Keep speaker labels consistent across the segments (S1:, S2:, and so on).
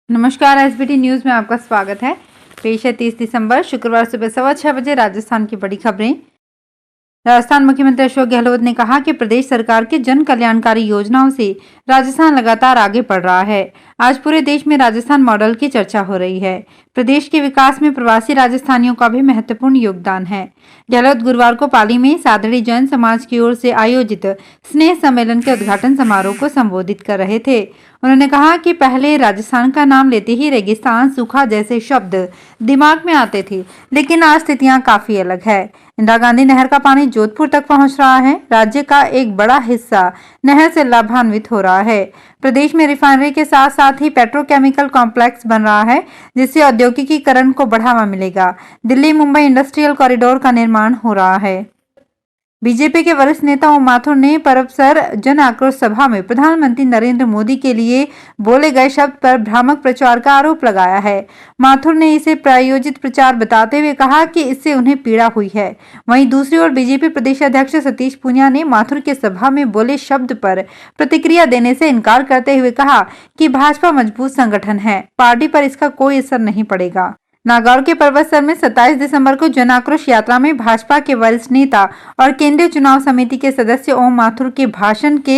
S1: नमस्कार, SBT news में आपका स्वागत है। पेश है 30 दिसंबर शुक्रवार सुबह 6:15 बजे राजस्थान की बड़ी खबरें। राजस्थान मुख्यमंत्री अशोक गहलोत ने कहा कि प्रदेश सरकार के जन कल्याणकारी योजनाओं से राजस्थान लगातार आगे बढ़ रहा है। आज पूरे देश में राजस्थान मॉडल की चर्चा हो रही है। प्रदेश के विकास में प्रवासी राजस्थानियों का भी महत्वपूर्ण योगदान है। गहलोत गुरुवार को पाली में सादड़ी जैन समाज की ओर से आयोजित स्नेह सम्मेलन के उद्घाटन समारोह को संबोधित कर रहे थे। उन्होंने कहा कि पहले राजस्थान का नाम लेते ही रेगिस्तान, सूखा जैसे शब्द दिमाग में आते थे, लेकिन आज स्थितियां काफी अलग है। इंदिरा गांधी नहर का पानी जोधपुर तक पहुंच रहा है। राज्य का एक बड़ा हिस्सा नहर से लाभान्वित हो रहा है। प्रदेश में रिफाइनरी के साथ साथ ही पेट्रोकेमिकल कॉम्प्लेक्स बन रहा है, जिससे औद्योगिकीकरण को बढ़ावा मिलेगा। दिल्ली मुंबई इंडस्ट्रियल कॉरिडोर का निर्माण हो रहा है। बीजेपी के वरिष्ठ नेता ओम माथुर ने परबसर जन आक्रोश सभा में प्रधानमंत्री नरेंद्र मोदी के लिए बोले गए शब्द पर भ्रामक प्रचार का आरोप लगाया है। माथुर ने इसे प्रायोजित प्रचार बताते हुए कहा कि इससे उन्हें पीड़ा हुई है। वहीं दूसरी ओर बीजेपी प्रदेश अध्यक्ष सतीश पूनिया ने माथुर के सभा में बोले शब्द पर प्रतिक्रिया देने से इनकार करते हुए कहा कि भाजपा मजबूत संगठन है, पार्टी पर इसका कोई असर नहीं पड़ेगा। नागौर के परबतसर में 27 दिसंबर को जन आक्रोश यात्रा में भाजपा के वरिष्ठ नेता और केंद्रीय चुनाव समिति के सदस्य ओम माथुर के भाषण के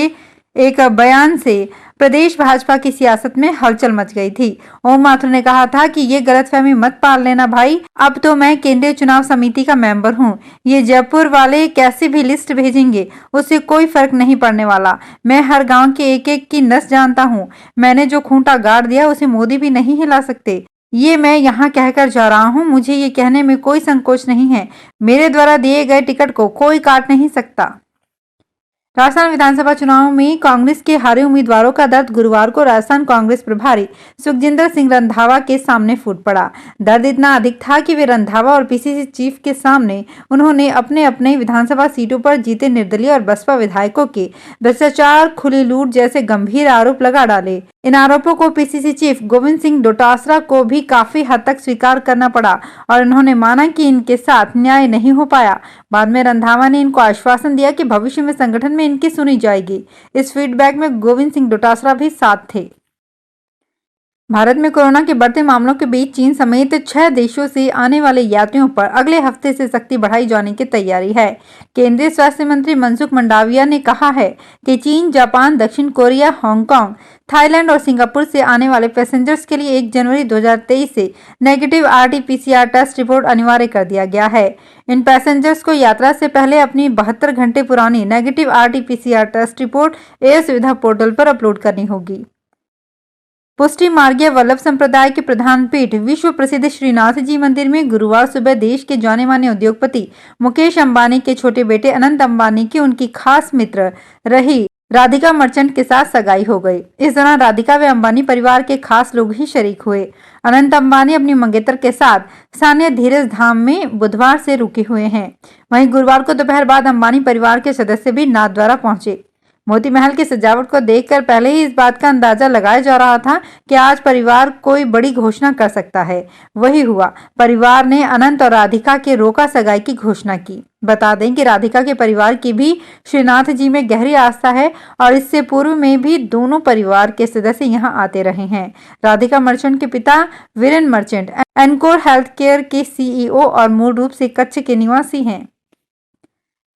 S1: एक बयान से प्रदेश भाजपा की सियासत में हलचल मच गई थी। ओम माथुर ने कहा था कि ये गलतफहमी मत पाल लेना भाई, अब तो मैं केंद्रीय चुनाव समिति का मेंबर हूँ। ये जयपुर वाले कैसी भी लिस्ट भेजेंगे उससे कोई फर्क नहीं पड़ने वाला। मैं हर गांव के एक एक की नस जानता हूँ। मैंने जो खूंटा गाड़ दिया उसे मोदी भी नहीं हिला सकते। ये मैं यहाँ कहकर जा रहा हूँ, मुझे ये कहने में कोई संकोच नहीं है। मेरे द्वारा दिए गए टिकट को कोई काट नहीं सकता। राजस्थान विधानसभा चुनाव में कांग्रेस के हारे उम्मीदवारों का दर्द गुरुवार को राजस्थान कांग्रेस प्रभारी सुखजिंदर सिंह रंधावा के सामने फूट पड़ा। दर्द इतना अधिक था कि वे रंधावा और पीसीसी चीफ के सामने उन्होंने अपने अपने विधानसभा सीटों पर जीते निर्दलीय और बसपा विधायकों के भ्रष्टाचार, खुली लूट जैसे गंभीर आरोप लगा डाले। इन आरोपों को पीसीसी चीफ गोविंद सिंह डोटासरा को भी काफी हद तक स्वीकार करना पड़ा और उन्होंने माना कि इनके साथ न्याय नहीं हो पाया। बाद में रंधावा ने इनको आश्वासन दिया कि भविष्य में संगठन में इनकी सुनी जाएगी। इस फीडबैक में गोविंद सिंह डोटासरा भी साथ थे। भारत में कोरोना के बढ़ते मामलों के बीच चीन समेत 6 देशों से आने वाले यात्रियों पर अगले हफ्ते से सख्ती बढ़ाई जाने की तैयारी है। केंद्रीय स्वास्थ्य मंत्री मनसुख मंडाविया ने कहा है कि चीन, जापान, दक्षिण कोरिया, हांगकांग, थाईलैंड और सिंगापुर से आने वाले पैसेंजर्स के लिए 1 जनवरी 2023 से नेगेटिव RT-PCR टेस्ट रिपोर्ट अनिवार्य कर दिया गया है। इन पैसेंजर्स को यात्रा से पहले अपनी 72 घंटे पुरानी negative RT-PCR test report air Suvidha portal पर अपलोड करनी होगी। पुष्टि मार्गीय वल्लभ संप्रदाय के प्रधान पीठ विश्व प्रसिद्ध श्रीनाथ जी मंदिर में गुरुवार सुबह देश के जाने माने उद्योगपति मुकेश अंबानी के छोटे बेटे अनंत अंबानी की उनकी खास मित्र रही राधिका मर्चेंट के साथ सगाई हो गई। इस दौरान राधिका व अंबानी परिवार के खास लोग ही शरीक हुए। अनंत अंबानी अपनी मंगेतर के साथ स्थानीय धीरज धाम में बुधवार से रुके हुए हैं। वहीं गुरुवार को दोपहर बाद अंबानी परिवार के सदस्य भी नाथद्वारा पहुंचे। मोती महल की सजावट को देखकर पहले ही इस बात का अंदाजा लगाया जा रहा था कि आज परिवार कोई बड़ी घोषणा कर सकता है। वही हुआ। परिवार ने अनंत और राधिका के रोका सगाई की घोषणा की। बता दें कि राधिका के परिवार की भी श्रीनाथ जी में गहरी आस्था है और इससे पूर्व में भी दोनों परिवार के सदस्य यहां आते रहे हैं। राधिका मर्चेंट के पिता Viren merchant encore health care के CEO और मूल रूप से कच्छ के निवासी हैं।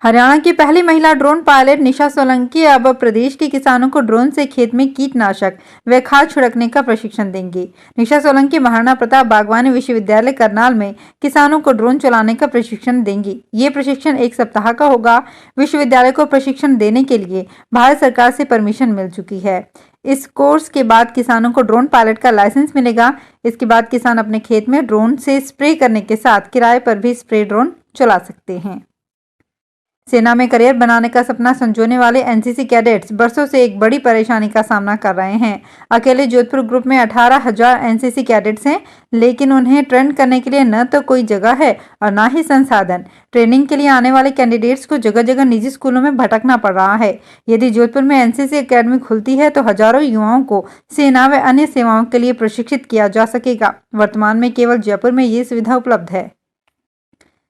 S1: हरियाणा की पहली महिला ड्रोन पायलट निशा सोलंकी अब प्रदेश के किसानों को ड्रोन से खेत में कीटनाशक व खाद छिड़कने का प्रशिक्षण देंगी। निशा सोलंकी महाराणा प्रताप बागवानी विश्वविद्यालय करनाल में किसानों को ड्रोन चलाने का प्रशिक्षण देंगी। ये प्रशिक्षण 1 सप्ताह का होगा। विश्वविद्यालय को प्रशिक्षण देने के लिए भारत सरकार से परमिशन मिल चुकी है। इस कोर्स के बाद किसानों को ड्रोन पायलट का लाइसेंस मिलेगा। इसके बाद किसान अपने खेत में ड्रोन से स्प्रे करने के साथ किराए पर भी स्प्रे ड्रोन चला सकते हैं। सेना में करियर बनाने का सपना संजोने वाले एनसीसी कैडेट्स बरसों से एक बड़ी परेशानी का सामना कर रहे हैं। अकेले जोधपुर ग्रुप में 18,000 एनसीसी कैडेट्स हैं, लेकिन उन्हें ट्रेन करने के लिए न तो कोई जगह है और न ही संसाधन। ट्रेनिंग के लिए आने वाले कैंडिडेट्स को जगह जगह निजी स्कूलों में भटकना पड़ रहा है। यदि जोधपुर में एनसीसी अकेडमी खुलती है तो हजारों युवाओं को सेना व अन्य सेवाओं के लिए प्रशिक्षित किया जा सकेगा। वर्तमान में केवल जयपुर में ये सुविधा उपलब्ध है।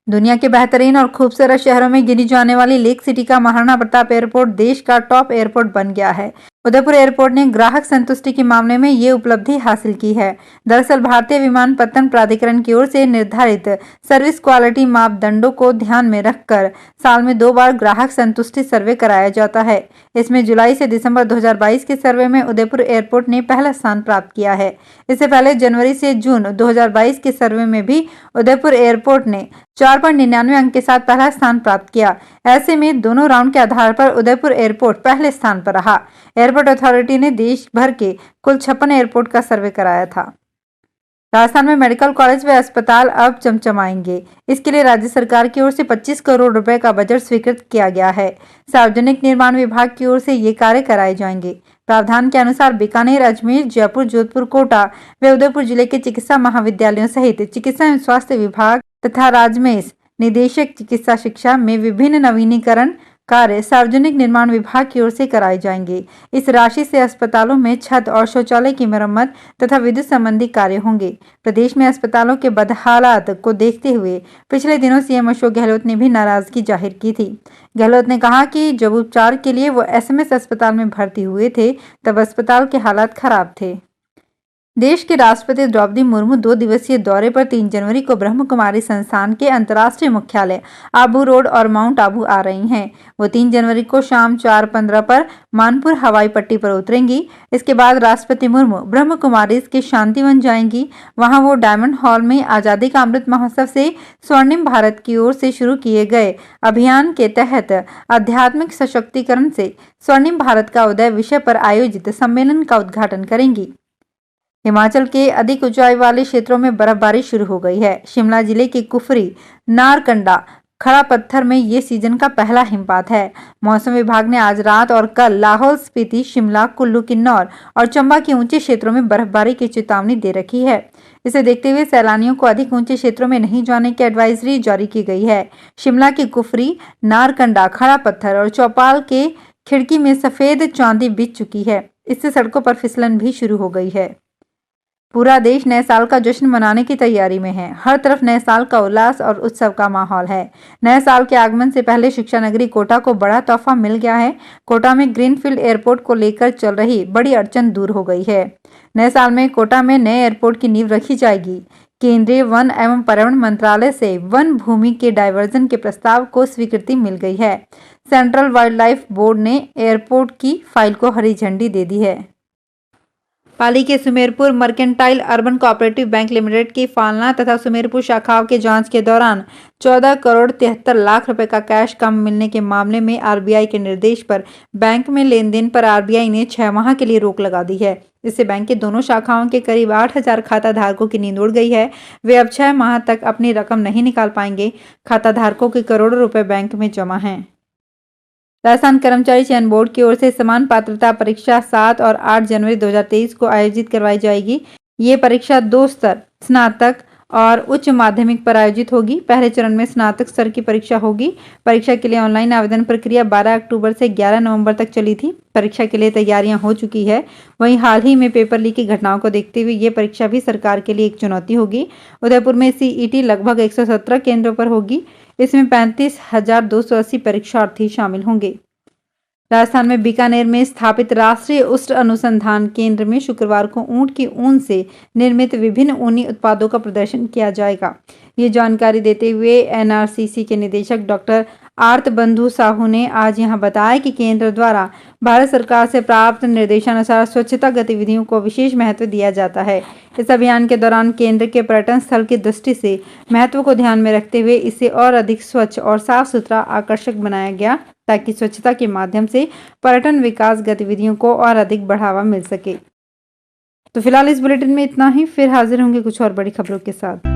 S1: दुनिया के बेहतरीन और खूबसूरत शहरों में गिनी जाने वाली लेक सिटी का महाराणा प्रताप एयरपोर्ट देश का टॉप एयरपोर्ट बन गया है। उदयपुर एयरपोर्ट ने ग्राहक संतुष्टि के मामले में ये उपलब्धि हासिल की है। दरअसल भारतीय विमानपत्तन प्राधिकरण की ओर से निर्धारित सर्विस क्वालिटी मापदंडों को ध्यान में रखकर साल में 2 बार ग्राहक संतुष्टि सर्वे कराया जाता है। इसमें जुलाई से दिसंबर 2022 के सर्वे में उदयपुर एयरपोर्ट ने पहला स्थान प्राप्त किया है। इससे पहले जनवरी से जून 2022 के सर्वे में भी उदयपुर एयरपोर्ट ने 4.99 अंक के साथ पहला स्थान प्राप्त किया। ऐसे में दोनों राउंड के आधार पर उदयपुर एयरपोर्ट पहले स्थान पर रहा। एयरपोर्ट अथॉरिटी ने देश भर के कुल 56 एयरपोर्ट का सर्वे कराया था। राजस्थान में मेडिकल कॉलेज व अस्पताल अब चमचमाएंगे। इसके लिए राज्य सरकार की ओर से 25 करोड़ रुपए का बजट स्वीकृत किया गया है। सार्वजनिक निर्माण विभाग की ओर से ये कार्य कराए जाएंगे। प्रावधान के अनुसार बीकानेर, अजमेर, जयपुर, जोधपुर, कोटा व उदयपुर जिले के चिकित्सा महाविद्यालयों सहित चिकित्सा एवं स्वास्थ्य विभाग तथा राजमेश निदेशक चिकित्सा शिक्षा में विभिन्न नवीनीकरण कार्य सार्वजनिक निर्माण विभाग की ओर से कराए जाएंगे। इस राशि से अस्पतालों में छत और शौचालय की मरम्मत तथा विद्युत संबंधी कार्य होंगे। प्रदेश में अस्पतालों के बदहालात को देखते हुए पिछले दिनों सीएम अशोक गहलोत ने भी नाराजगी जाहिर की थी। गहलोत ने कहा कि जब उपचार के लिए वो एसएमएस अस्पताल में भर्ती हुए थे तब अस्पताल के हालात खराब थे। देश के राष्ट्रपति द्रौपदी मुर्मू 2 दिवसीय दौरे पर 3 जनवरी को ब्रह्म कुमारी संस्थान के अंतर्राष्ट्रीय मुख्यालय आबू रोड और माउंट आबू आ रही हैं। वो 3 जनवरी को शाम 4:15 पर मानपुर हवाई पट्टी पर उतरेंगी। इसके बाद राष्ट्रपति मुर्मू ब्रह्म कुमारी के शांतिवन जाएंगी। वहां वो डायमंड हॉल में आजादी का अमृत महोत्सव से स्वर्णिम भारत की ओर से शुरू किए गए अभियान के तहत आध्यात्मिक सशक्तिकरण से स्वर्णिम भारत का उदय विषय पर आयोजित सम्मेलन का उद्घाटन करेंगी। हिमाचल के अधिक ऊंचाई वाले क्षेत्रों में बर्फबारी शुरू हो गई है। शिमला जिले के कुफरी, नारकंडा, खड़ा पत्थर में ये सीजन का पहला हिमपात है। मौसम विभाग ने आज रात और कल लाहौल स्पीति, शिमला, कुल्लू, किन्नौर और चंबा के ऊंचे क्षेत्रों में बर्फबारी की चेतावनी दे रखी है। इसे देखते हुए सैलानियों को अधिक ऊंचे क्षेत्रों में नहीं जाने की एडवाइजरी जारी की गई है। शिमला के कुफरी, नारकंडा, खड़ा पत्थर और चौपाल के खिड़की में सफेद चांदी बिछ चुकी है। इससे सड़कों पर फिसलन भी शुरू हो गई है। पूरा देश नए साल का जश्न मनाने की तैयारी में है। हर तरफ नए साल का उल्लास और उत्सव का माहौल है। नए साल के आगमन से पहले शिक्षा नगरी कोटा को बड़ा तोहफा मिल गया है। कोटा में ग्रीनफील्ड एयरपोर्ट को लेकर चल रही बड़ी अड़चन दूर हो गई है। नए साल में कोटा में नए एयरपोर्ट की नींव रखी जाएगी। केंद्रीय वन एवं पर्यावरण मंत्रालय से वन भूमि के डायवर्जन के प्रस्ताव को स्वीकृति मिल गई है। सेंट्रल वाइल्ड लाइफ बोर्ड ने एयरपोर्ट की फाइल को हरी झंडी दे दी है। पाली के Sumerpur mercantile urban cooperative bank limited की फालना तथा सुमेरपुर शाखाओं के जांच के दौरान 14 करोड़ 73 लाख रुपए का कैश कम मिलने के मामले में आरबीआई के निर्देश पर बैंक में लेन-देन पर आरबीआई ने 6 माह के लिए रोक लगा दी है। इससे बैंक की दोनों शाखाओं के करीब 8,000 खाता धारकों की नींद उड़ गई है। वे अब 6 माह तक अपनी रकम नहीं निकाल पाएंगे। खाता धारकों के करोड़ों रुपए बैंक में जमा हैं। राजस्थान कर्मचारी चयन बोर्ड की ओर से समान पात्रता परीक्षा 7 और 8 जनवरी 2023 को आयोजित करवाई जाएगी। ये परीक्षा 2 स्तर स्नातक और उच्च माध्यमिक पर आयोजित होगी। पहले चरण में स्नातक स्तर की परीक्षा होगी। परीक्षा के लिए ऑनलाइन आवेदन प्रक्रिया 12 अक्टूबर से 11 नवंबर तक चली थी। परीक्षा के लिए तैयारियां हो चुकी है। वहीं हाल ही में पेपर लीक की घटनाओं को देखते हुए ये परीक्षा भी सरकार के लिए एक चुनौती होगी। उदयपुर में सीईटी लगभग 117 केंद्रों पर होगी। इसमें 35,280 परीक्षार्थी शामिल होंगे। राजस्थान में बीकानेर में स्थापित राष्ट्रीय उष्ण अनुसंधान केंद्र में शुक्रवार को ऊंट की ऊन से निर्मित विभिन्न ऊनी उत्पादों का प्रदर्शन किया जाएगा। ये जानकारी देते हुए एनआरसीसी के निदेशक डॉक्टर आर्त बंधु साहू ने आज यहां बताया कि केंद्र द्वारा भारत सरकार से प्राप्त निर्देशानुसार स्वच्छता गतिविधियों को विशेष महत्व दिया जाता है। इस अभियान के दौरान केंद्र के पर्यटन स्थल की दृष्टि से महत्व को ध्यान में रखते हुए इसे और अधिक स्वच्छ और साफ सुथरा आकर्षक बनाया गया, ताकि स्वच्छता के माध्यम से पर्यटन विकास गतिविधियों को और अधिक बढ़ावा मिल सके। तो फिलहाल इस बुलेटिन में इतना ही। फिर हाजिर होंगे कुछ और बड़ी खबरों के साथ।